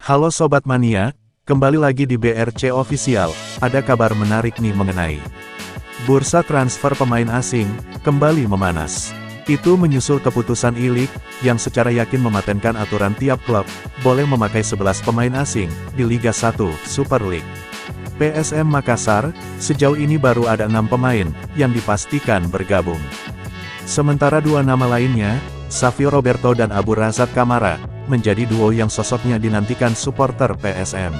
Halo Sobat Mania, kembali lagi di BRC Official. Ada kabar menarik nih mengenai bursa transfer pemain asing, kembali memanas. Itu menyusul keputusan I-League, yang secara yakin mematenkan aturan tiap klub, boleh memakai 11 pemain asing, di Liga 1, Super League. PSM Makassar, sejauh ini baru ada 6 pemain, yang dipastikan bergabung. Sementara 2 nama lainnya, Savio Roberto dan Abu Razak Kamara, menjadi duo yang sosoknya dinantikan supporter PSM.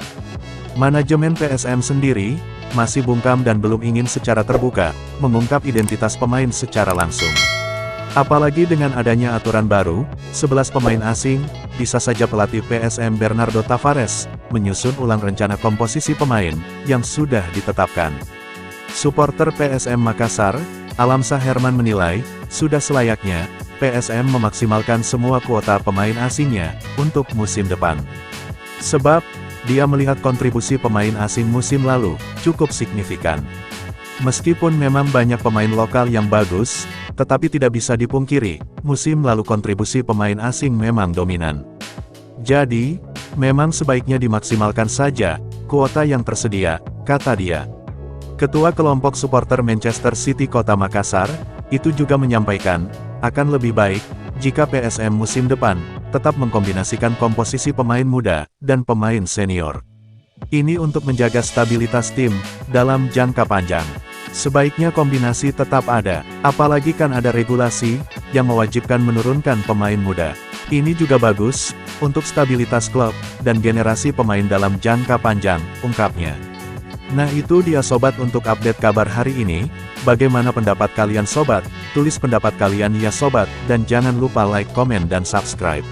Manajemen PSM sendiri, masih bungkam dan belum ingin secara terbuka, mengungkap identitas pemain secara langsung. Apalagi dengan adanya aturan baru, 11 pemain asing, bisa saja pelatih PSM Bernardo Tavares, menyusun ulang rencana komposisi pemain, yang sudah ditetapkan. Supporter PSM Makassar, Alamsa Herman menilai, sudah selayaknya, PSM memaksimalkan semua kuota pemain asingnya, untuk musim depan. Sebab, dia melihat kontribusi pemain asing musim lalu, cukup signifikan. Meskipun memang banyak pemain lokal yang bagus, tetapi tidak bisa dipungkiri, musim lalu kontribusi pemain asing memang dominan. Jadi, memang sebaiknya dimaksimalkan saja, kuota yang tersedia, kata dia. Ketua kelompok supporter Manchester City Kota Makassar, itu juga menyampaikan, akan lebih baik, jika PSM musim depan, tetap mengkombinasikan komposisi pemain muda, dan pemain senior. Ini untuk menjaga stabilitas tim, dalam jangka panjang. Sebaiknya kombinasi tetap ada, apalagi kan ada regulasi, yang mewajibkan menurunkan pemain muda. Ini juga bagus, untuk stabilitas klub, dan generasi pemain dalam jangka panjang, ungkapnya. Nah itu dia sobat untuk update kabar hari ini. Bagaimana pendapat kalian sobat? Tulis pendapat kalian ya sobat, dan jangan lupa like, komen dan subscribe.